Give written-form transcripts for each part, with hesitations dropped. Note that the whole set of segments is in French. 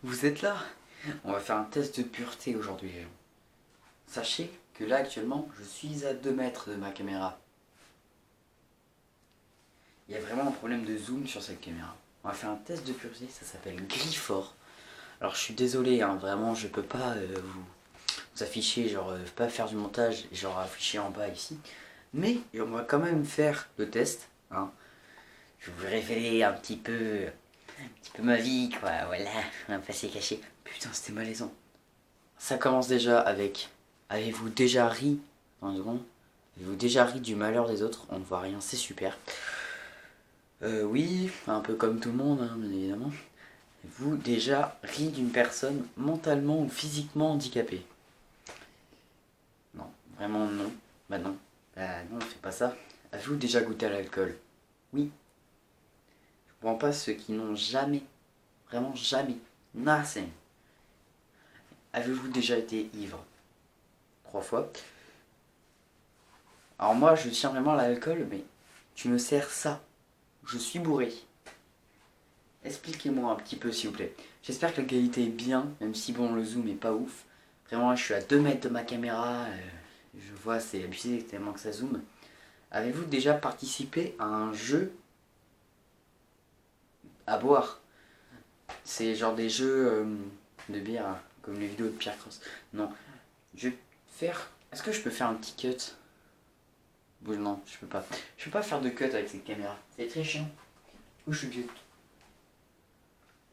Vous êtes là? On va faire un test de pureté aujourd'hui. Sachez que là actuellement, je suis à 2 mètres de ma caméra. Il y a vraiment un problème de zoom sur cette caméra. On va faire un test de pureté, ça s'appelle Griffort. Alors je suis désolé, hein, vraiment je peux pas vous afficher, genre je peux pas faire du montage et genre afficher en bas ici. Mais on va quand même faire le test. Hein. Je vais vous révéler un petit peu ma vie, quoi, voilà, un passé caché. Putain, c'était malaisant. Ça commence déjà avec: avez-vous déjà ri dans une seconde? Avez-vous déjà ri du malheur des autres? On ne voit rien, c'est super. Oui, un peu comme tout le monde, hein, bien évidemment. Avez-vous déjà ri d'une personne mentalement ou physiquement handicapée? Non, vraiment non. Bah non. Bah non, on fait pas ça. Avez-vous déjà goûté à l'alcool? Oui. Je comprends pas ceux qui n'ont jamais, vraiment jamais, nothing. Avez-vous déjà été ivre? 3 fois. Alors moi, je tiens vraiment à l'alcool, mais tu me sers ça. Je suis bourré. Expliquez-moi un petit peu, s'il vous plaît. J'espère que la qualité est bien, même si bon, le zoom est pas ouf. Vraiment, je suis à 2 mètres de ma caméra. Je vois, c'est abusé tellement que ça zoome. Avez-vous déjà participé à un jeu à boire? C'est genre des jeux de bière, hein, comme les vidéos de Pierre Cross. Non. Je vais faire... Est-ce que je peux faire un petit cut? Bon, non, je peux pas. Je peux pas faire de cut avec cette caméra. C'est très chiant. Où je suis vieux.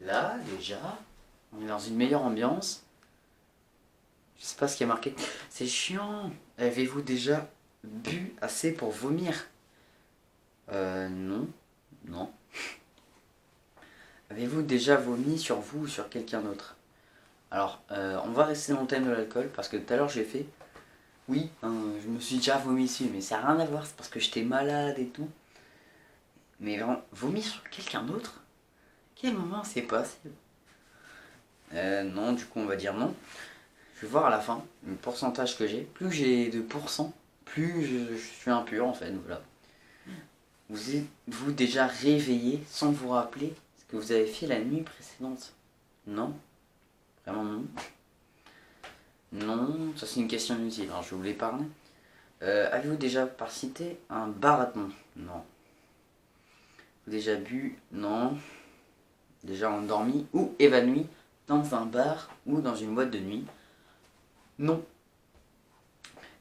Là, déjà, on est dans une meilleure ambiance. Je sais pas ce qui a marqué. C'est chiant. Avez-vous déjà bu assez pour vomir? Non. Non. Avez-vous déjà vomi sur vous ou sur quelqu'un d'autre? Alors, on va rester dans le thème de l'alcool parce que tout à l'heure j'ai fait... Oui, hein, je me suis déjà vomi dessus, mais ça n'a rien à voir, c'est parce que j'étais malade et tout. Mais vraiment, vomir sur quelqu'un d'autre? Quel moment c'est possible? Non, du coup on va dire non. Je vais voir à la fin le pourcentage que j'ai. Plus j'ai de pourcents, plus je suis impur en fait. Voilà. Vous êtes-vous déjà réveillé sans vous rappeler ce que vous avez fait la nuit précédente? Non. Vraiment non. Non, ça c'est une question inutile, alors je vais vous l'épargne. Avez-vous déjà participé à un marathon? Non. Vous déjà bu? Non. Déjà endormi ou évanoui dans un bar ou dans une boîte de nuit? Non.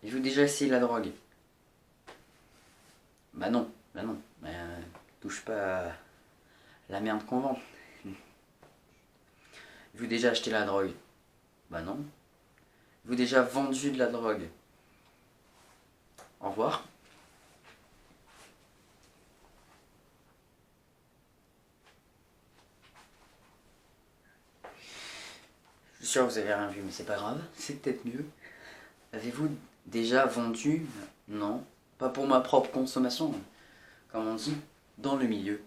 Avez-vous déjà essayé la drogue? Bah non, bah non. Touche pas à la merde qu'on vend. Avez-vous déjà acheté la drogue? Bah non. Avez-vous déjà vendu de la drogue? Au revoir. Je suis sûr que vous avez rien vu, mais c'est pas grave, c'est peut-être mieux. Avez-vous déjà vendu? Non. Pas pour ma propre consommation. Comme on dit, dans le milieu,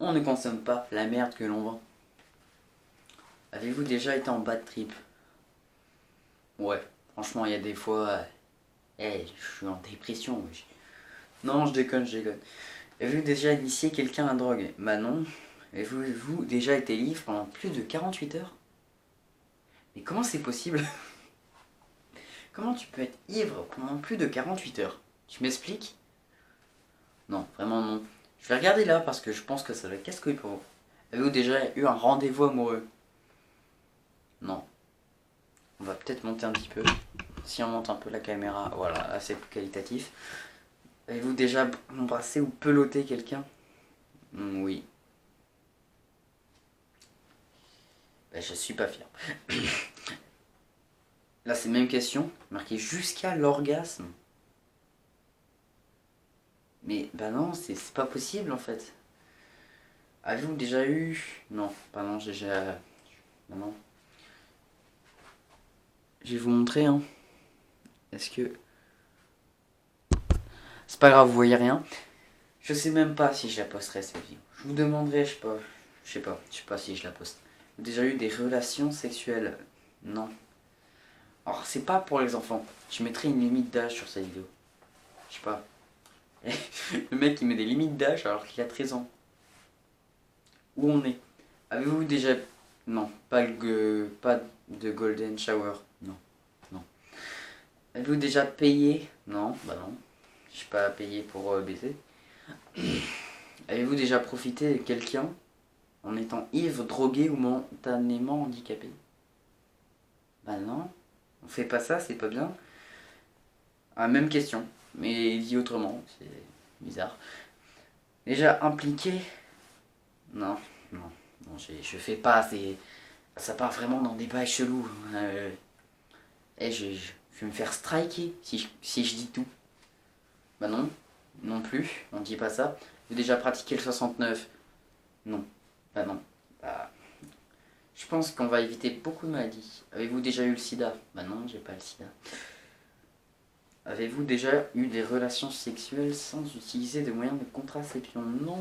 on ne consomme pas la merde que l'on vend. Avez-vous déjà été en bad trip? Ouais, franchement, il y a des fois... je suis en dépression. Non, je déconne, je déconne. Avez-vous déjà initié quelqu'un à la drogue? Bah non. Avez-vous déjà été ivre pendant plus de 48 heures? Mais comment c'est possible? Comment tu peux être ivre pendant plus de 48 heures? Tu m'expliques? Non, vraiment non. Je vais regarder là parce que je pense que ça va être casse-couille pour vous. Avez-vous déjà eu un rendez-vous amoureux? Non. On va peut-être monter un petit peu. Si on monte un peu la caméra, voilà, assez qualitatif. Avez-vous déjà embrassé ou pelotté quelqu'un? Oui. Ben, je suis pas fier. Là, c'est la même question, marqué jusqu'à l'orgasme. Mais bah non, c'est pas possible en fait. Avez-vous déjà eu... Non, bah non, j'ai déjà... Bah non. Je vais vous montrer, hein. Est-ce que... C'est pas grave, vous voyez rien. Je sais même pas si je la posterai cette vidéo. Je vous demanderai, je sais pas si je la poste. Vous avez déjà eu des relations sexuelles? Non. Alors, c'est pas pour les enfants. Je mettrai une limite d'âge sur cette vidéo. Je sais pas. Le mec il met des limites d'âge alors qu'il a 13 ans. Où on est? Avez-vous déjà Non, pas de golden shower. Non, non. Avez-vous déjà payé? Non, bah non. Je suis pas payé pour baiser. Avez-vous déjà profité de quelqu'un en étant ivre, drogué ou momentanément handicapé? Bah non. On fait pas ça, c'est pas bien. Ah, même question, mais dit autrement, c'est bizarre. Déjà impliqué? Non, non, non, je fais pas, ça part vraiment dans des bails chelous. Je vais me faire striker si je dis tout. Bah non, non plus, on dit pas ça. J'ai déjà pratiqué le 69? Non, bah non. Bah, je pense qu'on va éviter beaucoup de maladies. Avez-vous déjà eu le sida? Bah non, j'ai pas le sida. Avez-vous déjà eu des relations sexuelles sans utiliser de moyens de contraception? Non,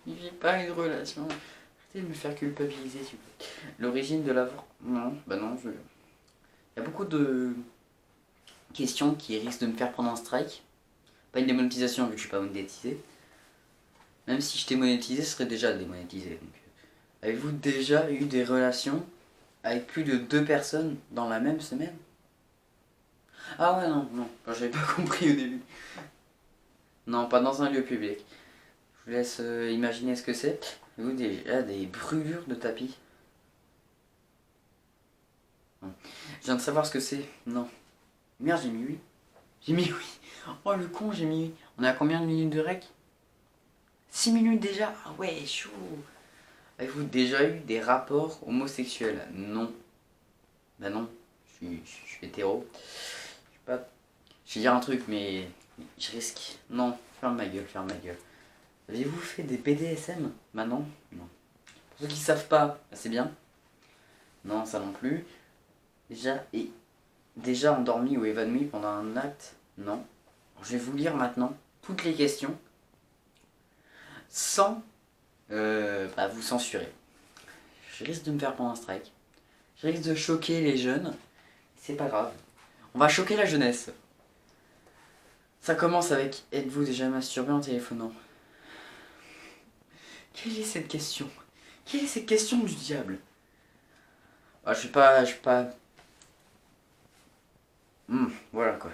j'ai pas eu de relation. Arrêtez de me faire culpabiliser, s'il vous plaît. L'origine de l'avortement? Non, bah non, il y a beaucoup de questions qui risquent de me faire prendre un strike. Pas une démonétisation vu que je suis pas monétisé. Même si j'étais monétisé, ce serait déjà démonétisé. Donc. Avez-vous déjà eu des relations avec plus de 2 personnes dans la même semaine? Ah ouais, non, non, j'avais pas compris au début. Non, pas dans un lieu public. Je vous laisse imaginer ce que c'est. Avez-vous déjà des brûlures de tapis? Non. Je viens de savoir ce que c'est. Non. Merde, j'ai mis oui. J'ai mis oui. Oh le con, j'ai mis oui. On est à combien de minutes de rec? 6 minutes déjà? Ah ouais, chaud. Avez-vous déjà eu des rapports homosexuels? Non. Bah non, je suis hétéro. Je sais pas. Je vais dire un truc, mais je risque. Non, ferme ma gueule, ferme ma gueule. Avez-vous fait des BDSM? Bah non, non. Pour ceux qui savent pas, bah c'est bien. Non, ça non plus. Déjà endormi ou évanoui pendant un acte? Non. Je vais vous lire maintenant toutes les questions sans vous censurer. Je risque de me faire prendre un strike. Je risque de choquer les jeunes. C'est pas grave. On va choquer la jeunesse. Ça commence avec: êtes-vous déjà masturbé en téléphonant? Quelle est cette question? Quelle est cette question du diable? Ah, je suis pas. Voilà quoi.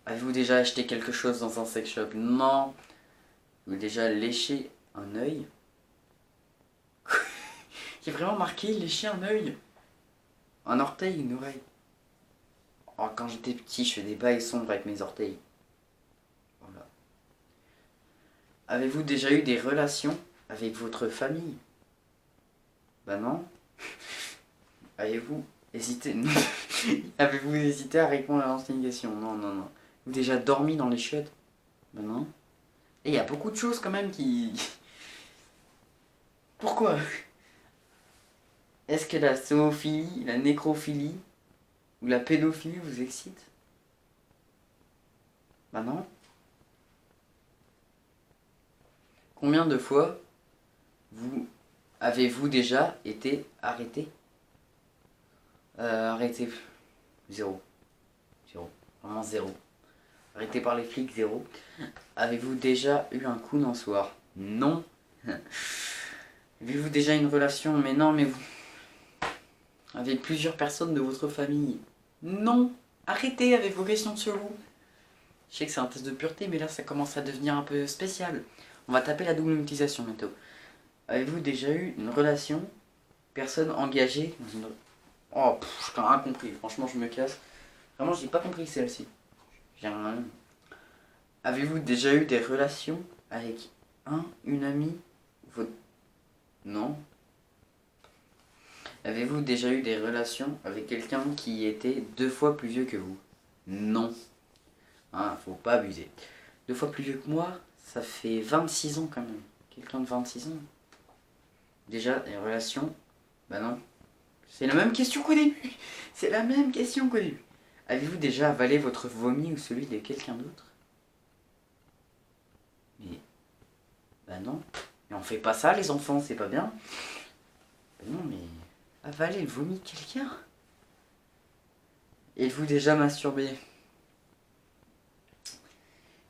Avez-vous déjà acheté quelque chose dans un sex shop? Non. Avez-vous déjà léché un œil? J'ai vraiment marqué lécher un œil. Un orteil, une oreille. Oh, quand j'étais petit, je fais des bails sombres avec mes orteils. Voilà. Avez-vous déjà eu des relations avec votre famille? Bah non. Avez-vous hésité? Non. Avez-vous hésité à répondre à l'ancienne question? Non, non, non. Vous déjà dormi dans les chiottes? Ben non. Et il y a beaucoup de choses quand même qui... Pourquoi? Est-ce que la zoophilie, la nécrophilie ou la pédophilie vous excite? Ben non. Combien de fois vous avez-vous déjà été arrêté? Arrêté. Zéro. Zéro. Vraiment zéro. Arrêté par les flics, zéro. Avez-vous déjà eu un coup d'un soir? Non. Avez-vous déjà une relation? Mais non, mais vous... Avec plusieurs personnes de votre famille? Non. Arrêtez avec vos questions de chelou. Je sais que c'est un test de pureté, mais là ça commence à devenir un peu spécial. On va taper la double monétisation bientôt. Avez-vous déjà eu une relation? Personne engagée dans une... Oh, j'ai rien compris. Franchement, je me casse. Vraiment, j'ai pas compris celle-ci. J'ai rien. Avez-vous déjà eu des relations avec une amie? Votre... Non. Avez-vous déjà eu des relations avec quelqu'un qui était 2 fois plus vieux que vous? Non. Hein, faut pas abuser. 2 fois plus vieux que moi, ça fait 26 ans quand même. Quelqu'un de 26 ans. Déjà, des relations? Bah non. C'est la même question qu'au début. C'est la même question qu'au début. Avez-vous déjà avalé votre vomi ou celui de quelqu'un d'autre? Mais... Bah non. Mais on fait pas ça les enfants, c'est pas bien. Bah non mais... Avaler le vomi de quelqu'un? Êtes-vous déjà masturbé?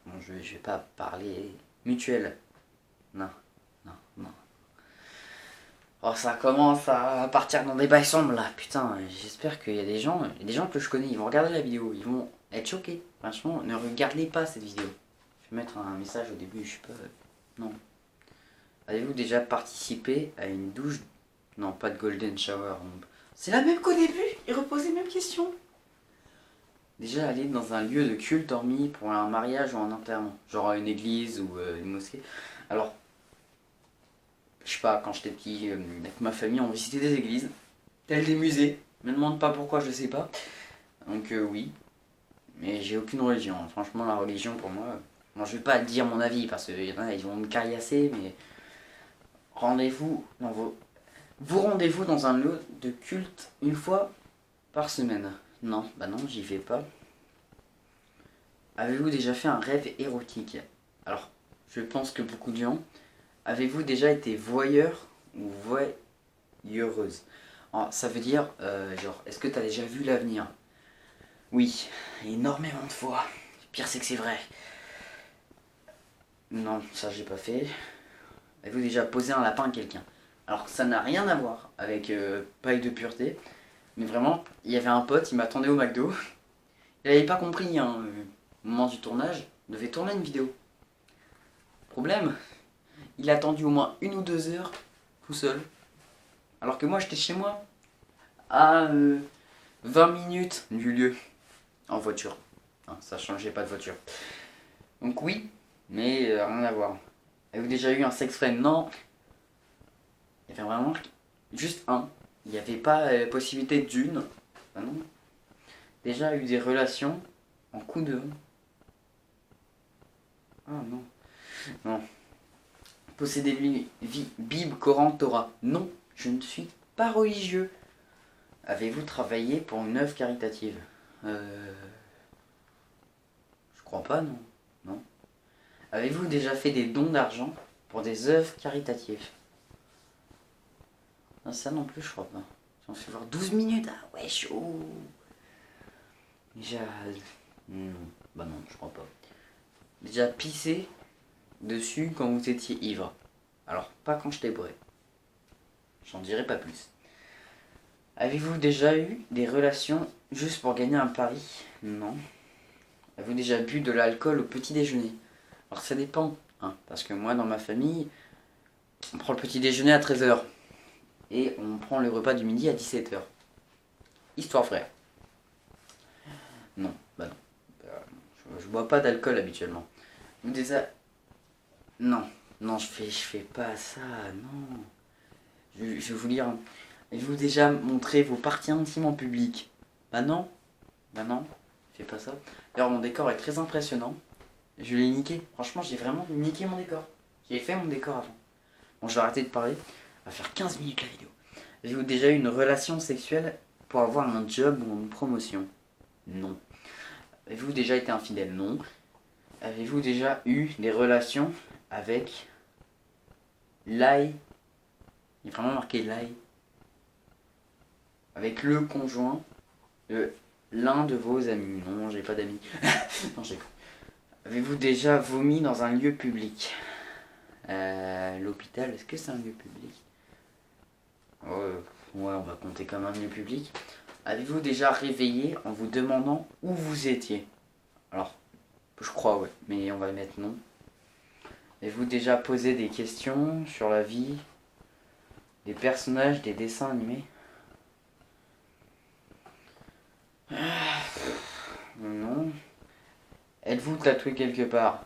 Bon, je vais pas parler mutuel. Non, non, non. Oh, ça commence à partir dans des bails sombres là. Putain, j'espère qu'il y a des gens que je connais, ils vont regarder la vidéo, ils vont être choqués. Franchement, ne regardez pas cette vidéo. Je vais mettre un message au début, je sais pas. Non. Avez-vous déjà participé à une douche? Non, pas de golden shower. C'est la même qu'au début, il repose les mêmes questions. Déjà aller dans un lieu de culte hormis pour un mariage ou un enterrement, genre une église ou une mosquée. Alors, je sais pas, quand j'étais petit, avec ma famille, on visitait des églises, tels des musées. Me demande pas pourquoi, je sais pas. Donc oui, mais j'ai aucune religion. Franchement, la religion pour moi, bon, je vais pas dire mon avis parce qu'il y en a, ils vont me caillasser, mais rendez-vous dans vous rendez-vous dans un lieu de culte une fois par semaine. Non, bah non, j'y vais pas. Avez-vous déjà fait un rêve érotique? Alors, je pense que beaucoup de gens. Avez-vous déjà été voyeur ou voyeuse? Alors, ça veut dire, genre, est-ce que tu as déjà vu l'avenir? Oui, énormément de fois. Le pire, c'est que c'est vrai. Non, ça, j'ai pas fait. Avez-vous déjà posé un lapin à quelqu'un? Alors, ça n'a rien à voir avec paille de pureté. Mais vraiment, il y avait un pote, il m'attendait au McDo. Il n'avait pas compris, hein, au moment du tournage, on devait tourner une vidéo. Problème, il a attendu au moins 1 ou 2 heures tout seul. Alors que moi j'étais chez moi à 20 minutes du lieu en voiture. Hein, ça changeait pas de voiture. Donc oui, mais rien à voir. Avez-vous déjà eu un sex friend? Non. Il y avait vraiment juste un. Il n'y avait pas possibilité d'une. Ah non. Déjà eu des relations en coup de. Ah non. Non. Possédez Bible, Coran, Torah. Non, je ne suis pas religieux. Avez-vous travaillé pour une œuvre caritative? Je crois pas, non. Non. Avez-vous déjà fait des dons d'argent pour des œuvres caritatives? Non, ça non plus, je crois pas. J'en fais voir 12 minutes. Ah ouais, chaud. Déjà. Non. Bah non, je crois pas. Déjà pissé dessus quand vous étiez ivre. Alors, pas quand j'étais bourré. J'en dirai pas plus. Avez-vous déjà eu des relations juste pour gagner un pari? Non. Avez-vous déjà bu de l'alcool au petit déjeuner? Alors ça dépend, hein, parce que moi dans ma famille, on prend le petit déjeuner à 13h et on prend le repas du midi à 17h. Histoire vraie. Non, bah non. Je bois pas d'alcool habituellement. Vous déjà... Non, non, je fais pas ça, non. Je vais vous lire. Avez-vous déjà montré vos parties intimes en public? Bah non, bah non, je fais pas ça. D'ailleurs mon décor est très impressionnant. Je l'ai niqué. Franchement, j'ai vraiment niqué mon décor. J'ai fait mon décor avant. Bon, je vais arrêter de parler. On va faire 15 minutes la vidéo. Avez-vous déjà eu une relation sexuelle pour avoir un job ou une promotion? Non. Avez-vous déjà été infidèle? Non. Avez-vous déjà eu des relations avec l'ail? Il est vraiment marqué l'ail. Avec le conjoint de l'un de vos amis? Non, j'ai pas d'amis. Non, j'ai. Avez-vous déjà vomi dans un lieu public? L'hôpital, est-ce que c'est un lieu public? Ouais, on va compter comme un lieu public. Avez-vous déjà réveillé en vous demandant où vous étiez? Alors, je crois, ouais, mais on va mettre non. Avez-vous déjà posé des questions sur la vie des personnages des dessins animés? Non. Êtes-vous tatoué quelque part?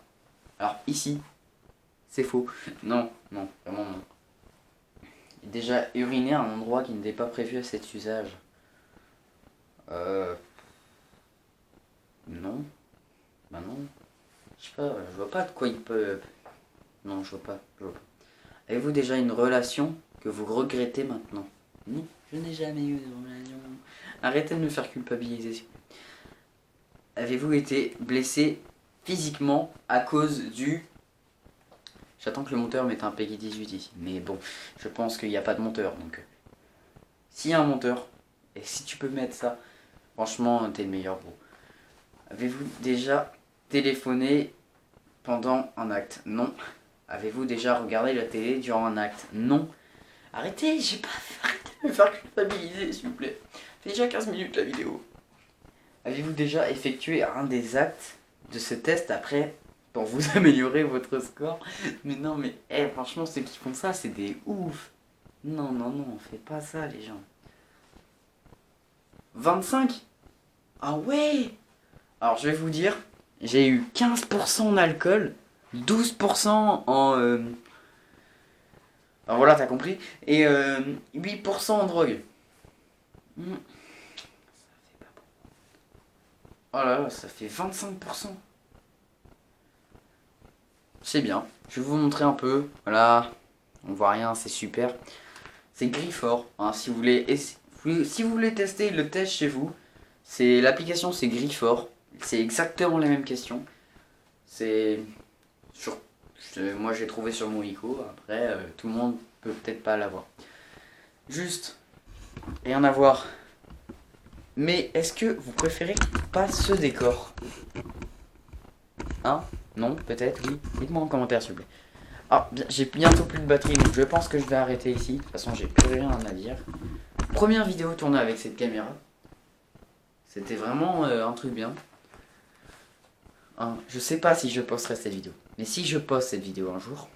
Alors, ici, c'est faux. Non, non, vraiment non. Déjà uriné à un endroit qui n'était pas prévu à cet usage? Non. Bah non. Je sais pas, je vois pas de quoi il peut. Non, je vois pas. Avez-vous déjà une relation que vous regrettez maintenant? Non, je n'ai jamais eu de relation. Arrêtez de me faire culpabiliser. Avez-vous été blessé physiquement à cause du... J'attends que le monteur mette un Peggy 18 ici. Mais bon, je pense qu'il n'y a pas de monteur. Donc, s'il y a un monteur, et si tu peux mettre ça, franchement, t'es le meilleur gros. Avez-vous déjà téléphoné pendant un acte? Non. Avez-vous déjà regardé la télé durant un acte? Non. Arrêtez, arrêtez de me faire culpabiliser, s'il vous plaît. C'est déjà 15 minutes la vidéo. Avez-vous déjà effectué un des actes de ce test après pour vous améliorer votre score? Mais non, mais franchement, ceux qui font ça, c'est des ouf. Non, non, non, on fait pas ça, les gens. 25? Ah ouais. Alors, je vais vous dire, j'ai eu 15% en alcool, 12% en... Alors voilà, t'as compris. Et 8% en drogue. Ça fait pas bon. Oh là là, ça fait 25%. C'est bien. Je vais vous montrer un peu. Voilà. On voit rien, c'est super. C'est Griffort. Hein, si vous voulez tester le test chez vous, l'application c'est Griffort. C'est exactement les mêmes questions. Moi j'ai trouvé sur mon ICO. Après, tout le monde peut peut-être pas l'avoir. Juste, rien à voir. Mais est-ce que vous préférez pas ce décor? Hein? Non? Peut-être? Oui? Dites-moi en commentaire s'il vous plaît. Ah, j'ai bientôt plus de batterie, donc je pense que je vais arrêter ici. De toute façon, j'ai plus rien à dire. Première vidéo tournée avec cette caméra. C'était vraiment un truc bien. Hein, je sais pas si je posterai cette vidéo. Mais si je poste cette vidéo un jour,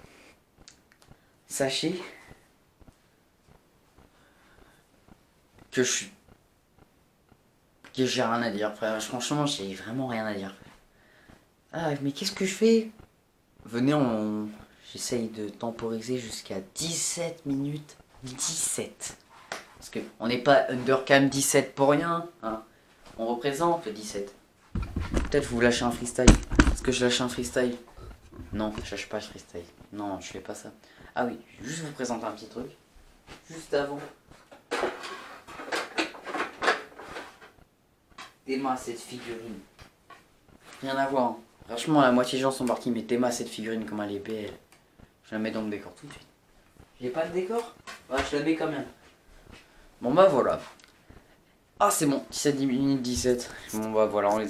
sachez que j'ai rien à dire, frère. Franchement, j'ai vraiment rien à dire. Ah, mais qu'est-ce que je fais? Venez, j'essaye de temporiser jusqu'à 17 minutes. 17. Parce que on n'est pas undercam 17 pour rien. Hein. On représente le 17. Peut-être vous lâchez un freestyle. Est-ce que je lâche un freestyle? Non, je lâche pas le freestyle. Non, je fais pas ça. Ah oui, je vais juste vous présenter un petit truc. Juste avant. T'aimes cette figurine. Rien à voir. Hein. Franchement, la moitié des gens sont partis, mais t'aimes cette figurine comme elle est belle. Je la mets dans le décor tout de suite. J'ai pas de décor? Ouais, je la mets quand même. Bon bah voilà. Ah c'est bon, 17 minutes 17. Bon bah voilà, on les